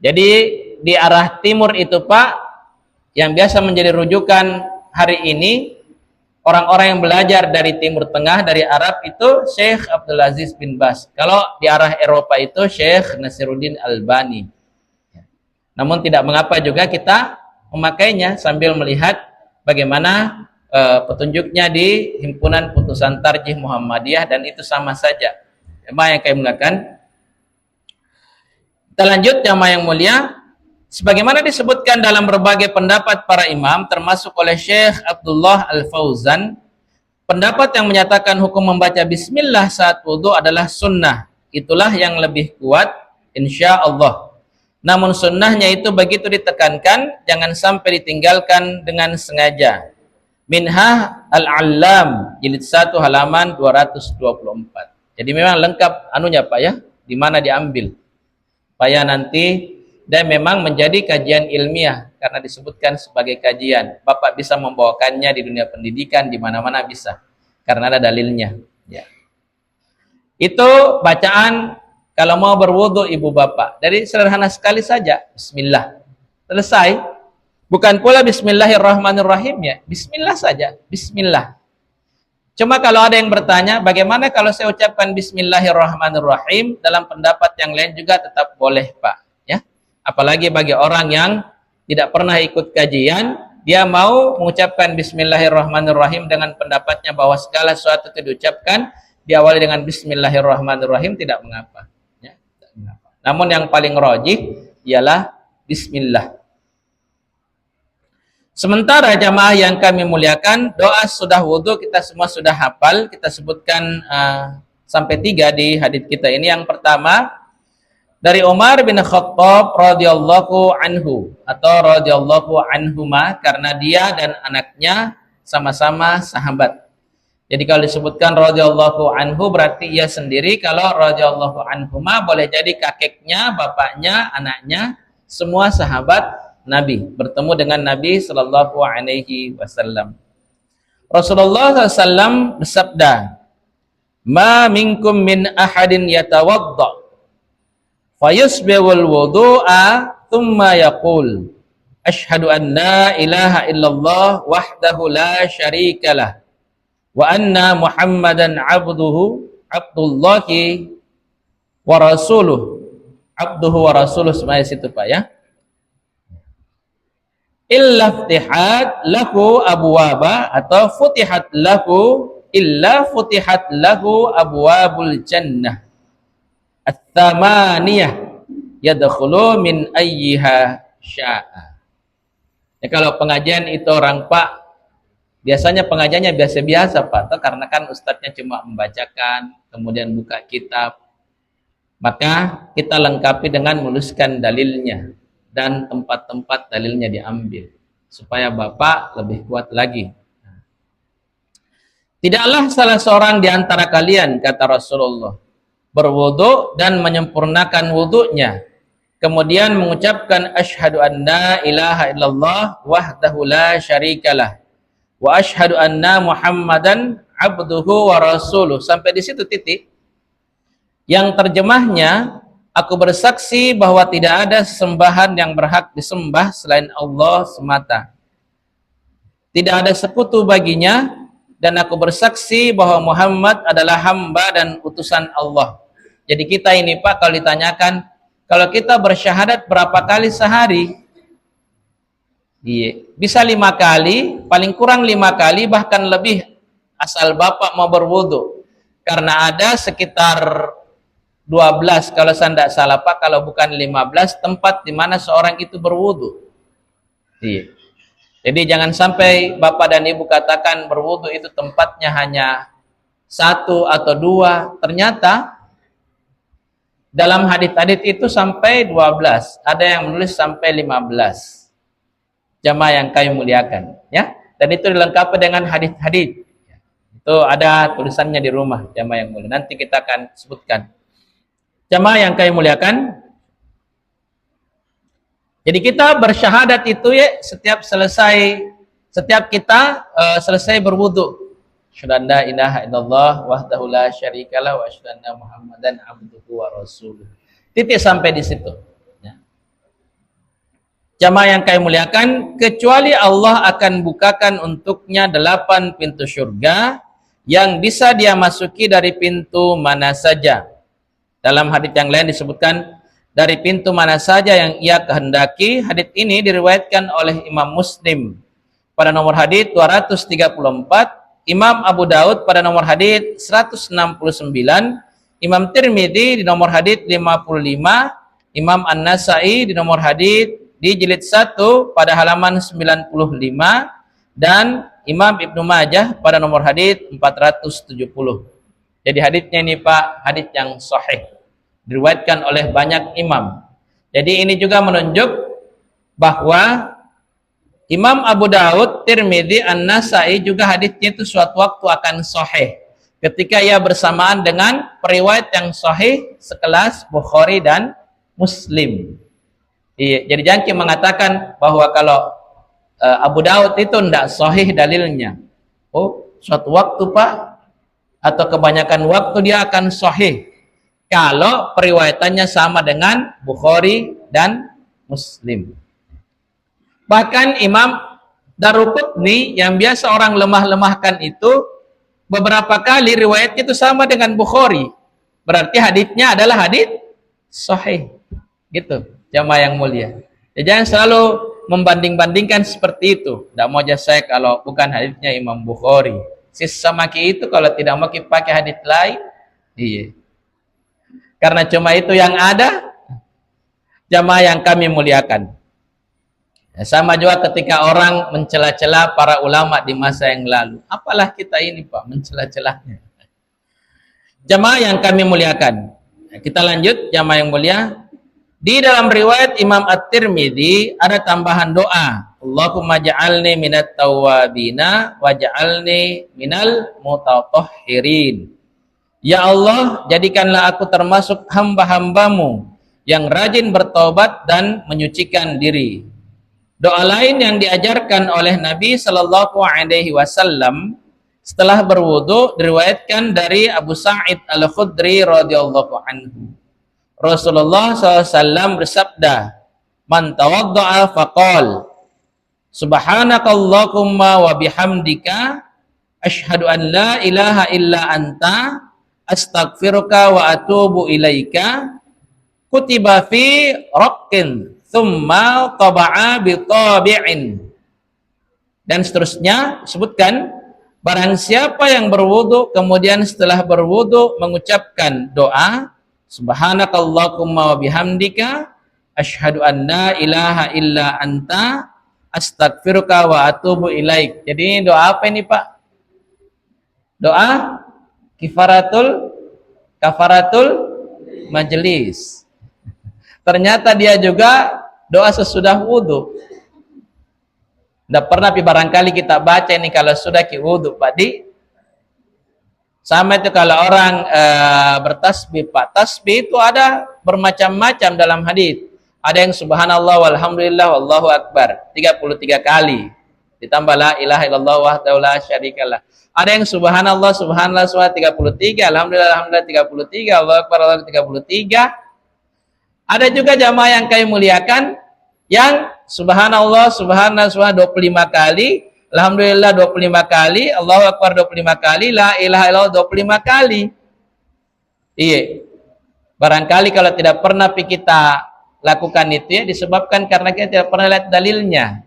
Jadi di arah timur itu Pak, yang biasa menjadi rujukan hari ini orang-orang yang belajar dari Timur Tengah, dari Arab itu Syekh Abdul Aziz bin Baz. Kalau di arah Eropa itu Syekh Nasiruddin Albani. Namun tidak mengapa juga kita memakainya sambil melihat bagaimana petunjuknya di Himpunan Putusan Tarjih Muhammadiyah, dan itu sama saja. Jamaah yang kami muliakan, kita lanjut jamaah yang mulia. Sebagaimana disebutkan dalam berbagai pendapat para imam, termasuk oleh Syekh Abdullah Al-Fauzan, pendapat yang menyatakan hukum membaca bismillah saat wudu adalah sunnah. Itulah yang lebih kuat insya Allah. Namun sunnahnya itu begitu ditekankan, jangan sampai ditinggalkan dengan sengaja. Minhah Al-Allam jilid 1 halaman 224. Jadi memang lengkap anunya Pak ya, di mana diambil. Supaya nanti dan memang menjadi kajian ilmiah karena disebutkan sebagai kajian. Bapak bisa membawakannya di dunia pendidikan di mana-mana bisa karena ada dalilnya, ya. Itu bacaan kalau mau berwudu ibu bapak. Dari sederhana sekali saja, bismillah. Selesai. Bukan pula bismillahirrahmanirrahim ya. Bismillah saja, bismillah. Cuma kalau ada yang bertanya, bagaimana kalau saya ucapkan bismillahirrahmanirrahim, dalam pendapat yang lain juga tetap boleh, Pak, ya. Apalagi bagi orang yang tidak pernah ikut kajian, dia mau mengucapkan Bismillahirrahmanirrahim dengan pendapatnya bahwa segala sesuatu itu diucapkan diawali dengan Bismillahirrahmanirrahim, tidak mengapa. Ya, tidak mengapa. Namun yang paling rajih ialah Bismillah. Sementara jamaah yang kami muliakan, doa sudah wudhu kita semua sudah hafal. Kita sebutkan sampai 3 di hadits kita ini. Yang pertama dari Umar bin Khattab radhiyallahu anhu atau radhiyallahu anhuma, karena dia dan anaknya sama-sama sahabat. Jadi kalau disebutkan radhiyallahu anhu berarti ia sendiri. Kalau radhiyallahu anhuma boleh jadi kakeknya, bapaknya, anaknya, semua sahabat Nabi, bertemu dengan Nabi sallallahu alaihi wasallam. Rasulullah SAW bersabda, "Ma minkum min ahadin yatawadda fayusbighul wudu'a thumma yaqul asyhadu an la ilaha illallah wahdahu la syarikalah wa anna Muhammadan abdullahi wa rasuluh." Abduhu wa rasuluh semuanya situ Pak ya. Illa futihat lahu abwaba atau futihat lahu illa futihat lahu abwabul jannah at-thamaniyah yadkhulu min ayyiha sya'a. Ya, kalau pengajian itu orang Pak, biasanya pengajiannya biasa-biasa Pak, karena kan ustadznya cuma membacakan kemudian buka kitab, maka kita lengkapi dengan menuliskan dalilnya dan tempat-tempat dalilnya diambil supaya Bapak lebih kuat lagi. Tidaklah salah seorang di antara kalian, kata Rasulullah, berwudu dan menyempurnakan wudunya, kemudian mengucapkan asyhadu an la ilaha illallah wahdahu la syarikalah wa asyhadu anna Muhammadan abduhu wa rasuluh, sampai di situ titik. Yang terjemahnya, aku bersaksi bahwa tidak ada sesembahan yang berhak disembah selain Allah semata. Tidak ada sekutu baginya, dan aku bersaksi bahwa Muhammad adalah hamba dan utusan Allah. Jadi kita ini Pak, kalau ditanyakan, kalau kita bersyahadat berapa kali sehari? Iya, bisa 5 kali, paling kurang 5 kali, bahkan lebih, asal Bapak mau berwudu. Karena ada sekitar 12 kalau saya tidak salah Pak, kalau bukan 15 tempat di mana seorang itu berwudu. Iya. Jadi jangan sampai Bapak dan Ibu katakan berwudu itu tempatnya hanya 1 atau 2. Ternyata dalam hadits-hadits itu sampai 12. Ada yang menulis sampai 15. Jamaah yang kami muliakan, ya. Dan itu dilengkapi dengan hadits-hadits. Itu ada tulisannya di rumah, jamaah yang mulia. Nanti kita akan sebutkan. Jamaah yang kami muliakan, jadi kita bersyahadat itu ya setiap kita selesai berwudu. Asyhadu an la ilaha illallah wahdahu la syarikalah wa asyhadu anna Muhammadan abduhu wa rasuluh. Titik sampai di situ. Ya. Jamaah yang kami muliakan, kecuali Allah akan bukakan untuknya 8 pintu surga yang bisa dia masuki dari pintu mana saja. Dalam hadits yang lain disebutkan dari pintu mana saja yang ia kehendaki. Hadits ini diriwayatkan oleh Imam Muslim pada nomor hadits 234, Imam Abu Daud pada nomor hadits 169, Imam Tirmidzi di nomor hadits 55, Imam An-Nasai di nomor hadits di jilid 1 pada halaman 95, dan Imam Ibnu Majah pada nomor hadits 470. Jadi haditsnya ini Pak, hadits yang sahih, diriwayatkan oleh banyak imam. Jadi ini juga menunjuk bahwa Imam Abu Daud, Tirmidzi, An-Nasai juga haditsnya itu suatu waktu akan sahih ketika ia bersamaan dengan periwayat yang sahih sekelas Bukhari dan Muslim. Iya, jadi jangan mengatakan bahwa kalau Abu Daud itu tidak sahih dalilnya. Oh, suatu waktu Pak, atau kebanyakan waktu dia akan sahih kalau periwayatannya sama dengan Bukhari dan Muslim. Bahkan Imam Daruqutni yang biasa orang lemah-lemahkan itu beberapa kali riwayatnya itu sama dengan Bukhari. Berarti haditsnya adalah hadits sahih. Gitu, jamaah yang mulia. Jadi jangan selalu membanding-bandingkan seperti itu. Tidak mau aja saya kalau bukan hadisnya Imam Bukhari. Sisa maki itu kalau tidak mau pakai hadis lain, iya. Karena cuma itu yang ada, jamaah yang kami muliakan. Ya, sama juga ketika orang mencela-cela para ulama di masa yang lalu. Apalah kita ini Pak, mencela-celahnya. Jamaah yang kami muliakan. Kita lanjut, jamaah yang mulia. Di dalam riwayat Imam At-Tirmidzi ada tambahan doa. Allahumma ja'alni minat tawwabina wa ja'alni minal mutatahhirin. Ya Allah, jadikanlah aku termasuk hamba-hambamu yang rajin bertobat dan menyucikan diri. Doa lain yang diajarkan oleh Nabi Shallallahu Alaihi Wasallam setelah berwudu diriwayatkan dari Abu Sa'id Al-Khudri radhiyallahu anhu. Rasulullah SAW bersabda, "Man tawadda'a faqal, Subhanakallahumma wa bihamdika, asyhadu an la ilaha illa anta, astaghfiruka wa atubu ilaika, kutiba fi raqqin, thumma taba'a bi tabi'in." Dan seterusnya sebutkan, barang siapa yang berwudu kemudian setelah berwudu mengucapkan doa Subhanakallahumma wa bihamdika, asyhadu an la ilaha illa anta, astaghfiruka wa atubu ilaik. Jadi doa apa ini Pak? Doa kafaratul majelis. Ternyata dia juga doa sesudah wudhu. Tidak pernah barangkali kita baca ini kalau sudah wudhu Pak Di. Sama itu kalau orang bertasbih Pak. Tasbih itu ada bermacam-macam dalam hadis. Ada yang subhanallah walhamdulillah wallahu akbar 33 kali. Ditambah la ilaha illallah wahdahu la syarikalah. Ada yang subhanallah subhanallah 33, alhamdulillah alhamdulillah 33, Allahu akbar Allahu 33. Ada juga jamaah yang kami muliakan yang subhanallah subhanallah 25 kali, alhamdulillah 25 kali, Allahu akbar 25 kali, la ilaha illallah 25 kali. Iya. Barangkali kalau tidak pernah kita lakukan itu ya disebabkan karena kita tidak pernah lihat dalilnya,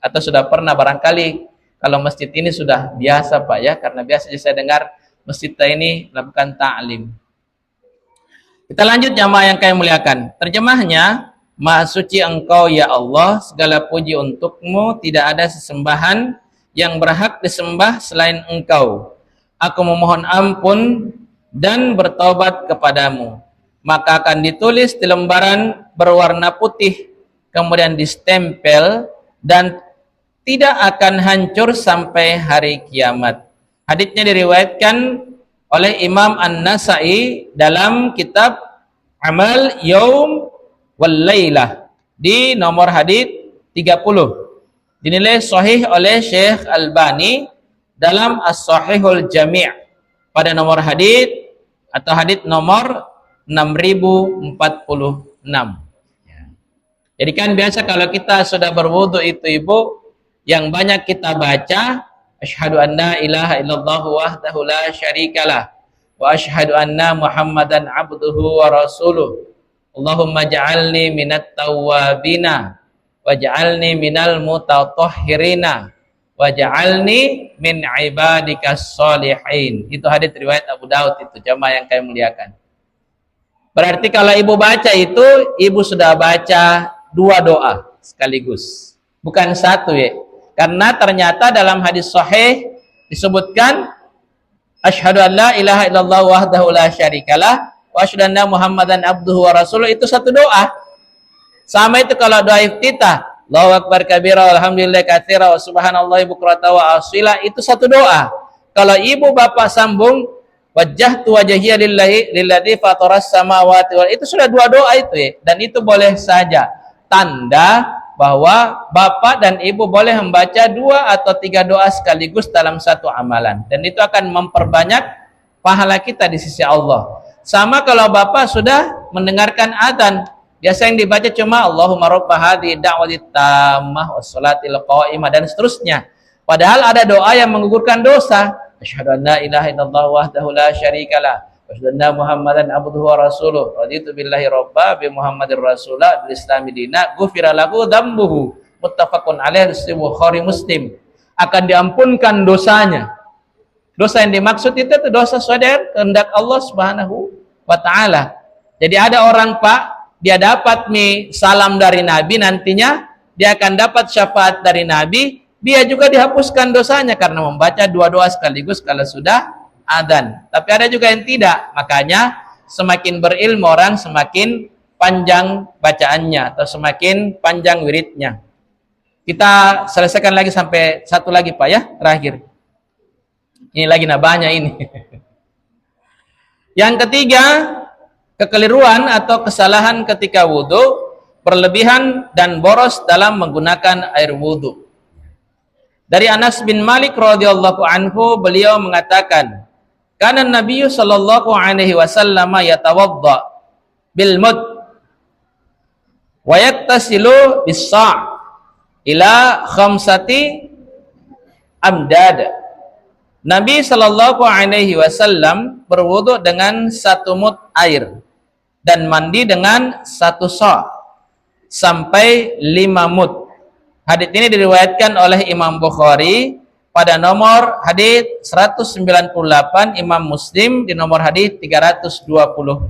atau sudah pernah barangkali kalau masjid ini sudah biasa Pak ya, karena biasa saya dengar masjid ini lakukan ta'lim. Kita lanjut jamaah yang kami muliakan. Terjemahnya, Maha suci Engkau ya Allah, segala puji untukmu, tidak ada sesembahan yang berhak disembah selain Engkau. Aku memohon ampun dan bertobat kepadamu. Maka akan ditulis di lembaran berwarna putih, kemudian distempel dan tidak akan hancur sampai hari kiamat. Haditsnya diriwayatkan oleh Imam An-Nasai dalam kitab Amal Yaum wal Lailah di nomor hadits 30. Dinilai sahih oleh Syekh Albani dalam As-Sahihul Jami' pada nomor hadits atau hadits nomor 6046. Jadi kan biasa kalau kita sudah berwudu itu Ibu, yang banyak kita baca asyhadu anna ilaha illallah wahdahu la syarikalah wa asyhadu anna muhammadan abduhu wa rasuluh. Allahumma ja'alni minat tawwabina wa ja'alni minal mutatahhirina wa ja'alni min ibadikas sholihin. Itu hadits riwayat Abu Daud itu jamaah yang kami muliakan. Berarti kalau Ibu baca itu, Ibu sudah baca dua doa sekaligus. Bukan satu ya. Karena ternyata dalam hadis sahih disebutkan asyhadu an la ilaha illallah wahdahu la syarikalah wa asyhadu anna muhammadan abduhu wa rasuluh, itu satu doa. Sama itu kalau doa iftitah, Allahu akbar kabira walhamdulillah katsira wa subhanallahi bukrata wa asila, itu satu doa. Kalau Ibu Bapak sambung wajjahtu wajhiya lilladzi fataras samawati wal, itu sudah dua doa itu ya. Dan itu boleh saja tanda bahwa Bapak dan Ibu boleh membaca dua atau tiga doa sekaligus dalam satu amalan, dan itu akan memperbanyak pahala kita di sisi Allah. Sama kalau Bapak sudah mendengarkan adzan, biasa yang dibaca cuma Allahumma rabb hadhihi da'wati tammah wassalatil qa'imah dan seterusnya. Padahal ada doa yang menggugurkan dosa. Asyhadu an la ilaha illallah wahdahu la syarikalah wa asyhadu anna muhammadan abduhu wa rasuluh raditu billahi rabba bi muhammadir rasulah bil islami dina ghufira lahu dzambuhu muttafaqun alaih Bukhari Muslim, akan diampunkan dosanya. Dosa yang dimaksud itu dosa sesuai kehendak Allah Subhanahu wa taala. Jadi ada orang Pak, dia dapat salam dari Nabi, nantinya dia akan dapat syafaat dari Nabi, dia juga dihapuskan dosanya karena membaca dua doa sekaligus kalau sudah adzan. Tapi ada juga yang tidak, makanya semakin berilmu orang semakin panjang bacaannya atau semakin panjang wiridnya. Kita selesaikan lagi sampai satu lagi Pak ya, terakhir. Ini lagi banyak ini. Yang ketiga, kekeliruan atau kesalahan ketika wudhu, berlebihan dan boros dalam menggunakan air wudhu. Dari Anas bin Malik radhiyallahu anhu, beliau mengatakan, kana Nabi sallallahu alaihi wasallam yatawadda bil mud wa yaktasilu bis sa' ila khamsati amdad. Nabi sallallahu alaihi wasallam berwudu dengan 1 mud air dan mandi dengan 1 sa' sampai 5 mud. Hadits ini diriwayatkan oleh Imam Bukhari pada nomor hadits 198, Imam Muslim di nomor hadits 325. 1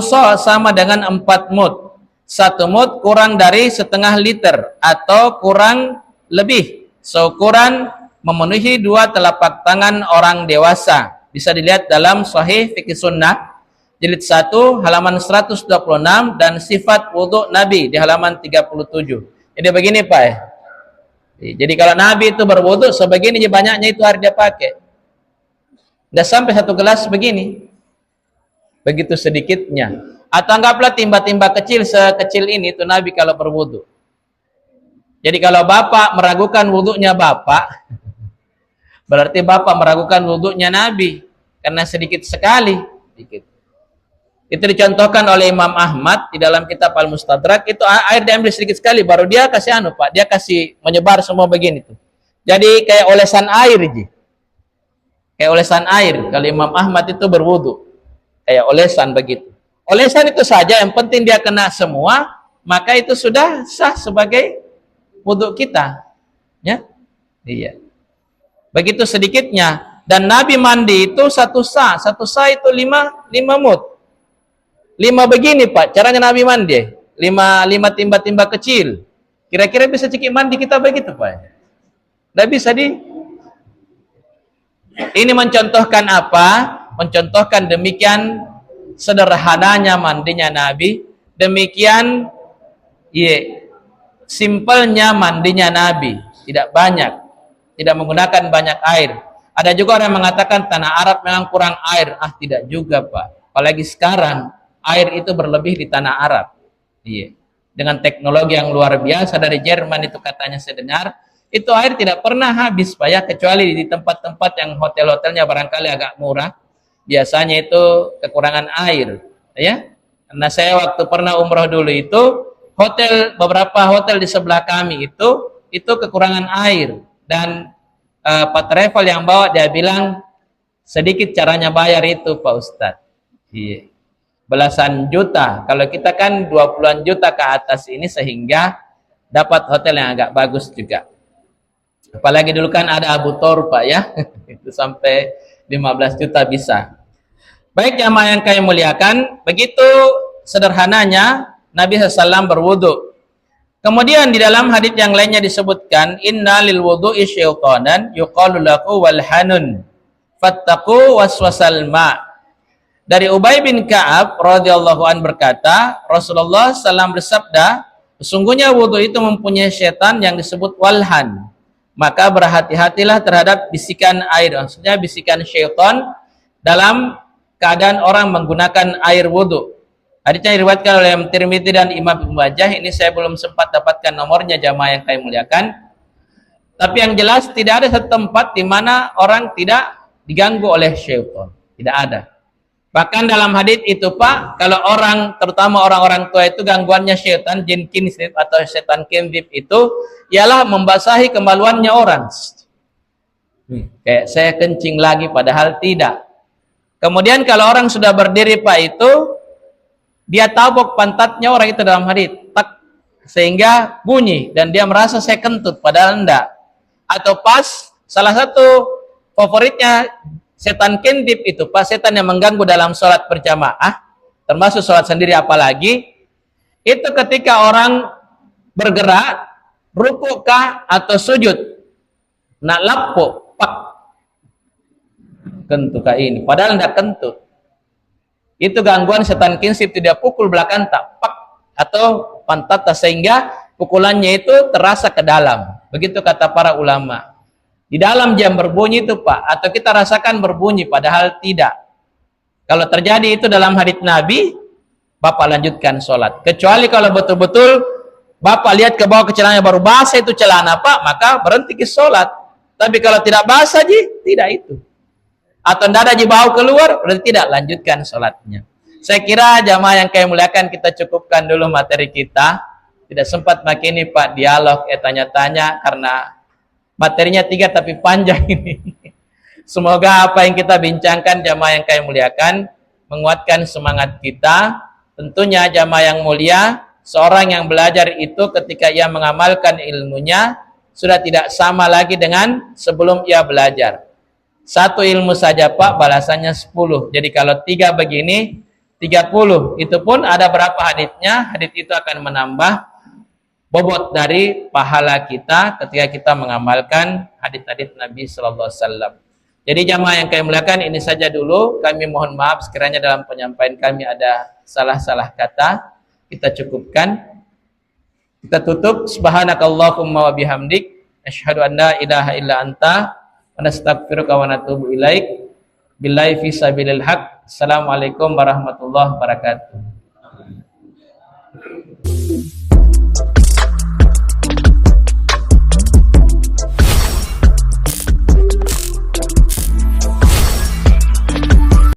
sa' sama dengan 4 mud. 1 mud kurang dari setengah liter atau kurang lebih seukuran memenuhi 2 telapak tangan orang dewasa. Bisa dilihat dalam Sahih Fikih Sunnah jilid 1 halaman 126 dan Sifat Wudhu Nabi di halaman 37. Jadi begini Pak ya. Jadi kalau Nabi itu berwudhu sebegini banyaknya itu harus dia pakai. Nggak sampai 1 gelas begini. Begitu sedikitnya. Atau anggaplah timba-timba kecil sekecil ini itu Nabi kalau berwudhu. Jadi kalau Bapak meragukan wudhunya Bapak, berarti Bapak meragukan wudhunya Nabi karena sedikit sekali. Sedikit. Itu dicontohkan oleh Imam Ahmad di dalam kitab Al-Mustadrak, itu air diambil sedikit sekali baru dia kasih Pak, dia kasih menyebar semua begini tuh. Jadi kayak olesan air ji. Kayak olesan air kalau Imam Ahmad itu berwudhu. Kayak olesan begitu. Olesan itu saja yang penting dia kena semua, maka itu sudah sah sebagai wudhu kita. Ya? Iya. Begitu sedikitnya. Dan Nabi mandi itu 1 sa'. 1 sa' itu 5 mud. 5 begini Pak, caranya Nabi mandi. 5 timba-timba kecil. Kira-kira bisa cekik mandi kita begitu Pak? Tidak bisa Ini mencontohkan apa? Mencontohkan demikian sederhananya mandinya Nabi. Demikian simpelnya mandinya Nabi. Tidak banyak. Tidak menggunakan banyak air. Ada juga orang yang mengatakan tanah Arab memang kurang air. Tidak juga Pak. Apalagi sekarang air itu berlebih di tanah Arab. Dengan teknologi yang luar biasa dari Jerman itu katanya saya dengar, itu air tidak pernah habis Pak ya, kecuali di tempat-tempat yang hotel-hotelnya barangkali agak murah. Biasanya itu kekurangan air, ya. Karena saya waktu pernah umroh dulu itu beberapa hotel di sebelah kami itu kekurangan air dan Pak travel yang bawa dia bilang sedikit caranya bayar itu Pak Ustadz. Belasan juta. Kalau kita kan 20-an juta ke atas ini sehingga dapat hotel yang agak bagus juga. Apalagi dulu kan ada Abu Thor Pak ya. Itu sampai 15 juta bisa. Baik jamaah yang kami muliakan, begitu sederhananya Nabi SAW berwudu. Kemudian di dalam hadits yang lainnya disebutkan, inna lil wudu'i syaitanan yuqalu lahu wal hanun fattaqu waswasal ma'. Dari Ubay bin Ka'ab radhiyallahu an berkata, Rasulullah SAW bersabda, sesungguhnya wudu itu mempunyai syaitan yang disebut walhan. Maka berhati-hatilah terhadap bisikan air, maksudnya bisikan syaitan dalam keadaan orang menggunakan air wudu. Haditsnya diriwayatkan oleh Tirmidzi dan Imam Ibnu Majah. Ini saya belum sempat dapatkan nomornya jamaah yang kami muliakan. Tapi yang jelas tidak ada satu tempat di mana orang tidak diganggu oleh syaitan. Tidak ada. Bahkan dalam hadits itu Pak, kalau orang, terutama orang-orang tua itu gangguannya syaitan, jin kinsip atau setan kinzib itu, ialah membasahi kemaluannya orang. Kayak saya kencing lagi padahal tidak. Kemudian kalau orang sudah berdiri Pak itu, dia tabok pantatnya orang itu dalam hadits. Tak, sehingga bunyi dan dia merasa saya kentut padahal enggak. Atau pas salah satu favoritnya setan kentip itu, pas setan yang mengganggu dalam sholat berjamaah, termasuk sholat sendiri apalagi, itu ketika orang bergerak, rukuk kah atau sujud, nak lapuk, pak, kentut kah ini, padahal enggak kentut. Itu gangguan setan kinsip, tidak pukul belakang tak pak atau pantat sehingga pukulannya itu terasa ke dalam. Begitu kata para ulama. Di dalam jam berbunyi itu Pak, atau kita rasakan berbunyi padahal tidak. Kalau terjadi itu dalam hadits Nabi, Bapak lanjutkan sholat. Kecuali kalau betul-betul Bapak lihat ke bawah ke celananya baru basah itu celana Pak, maka berhenti ke sholat. Tapi kalau tidak basah tidak itu. Atau tidak ada bau keluar, berarti tidak, lanjutkan sholatnya. Saya kira jamaah yang kami muliakan, kita cukupkan dulu materi kita. Tidak sempat makin ini Pak dialog, tanya-tanya karena materinya 3 tapi panjang ini. Semoga apa yang kita bincangkan jamaah yang kami muliakan menguatkan semangat kita. Tentunya jamaah yang mulia, seorang yang belajar itu ketika ia mengamalkan ilmunya sudah tidak sama lagi dengan sebelum ia belajar. 1 ilmu saja Pak balasannya 10. Jadi kalau 3 begini 30. Itu pun ada berapa haditsnya, hadits itu akan menambah bobot dari pahala kita ketika kita mengamalkan hadits-hadits Nabi sallallahu alaihi wasallam. Jadi jamaah yang kami muliakan, ini saja dulu. Kami mohon maaf sekiranya dalam penyampaian kami ada salah-salah kata. Kita cukupkan. Kita tutup. Subhanakallahumma wa bihamdik asyhadu an la ilaha illa anta wa nastaghfiruka wa natubu ilaik. Billahi fi sabilil haq. Assalamualaikum warahmatullahi wabarakatuh.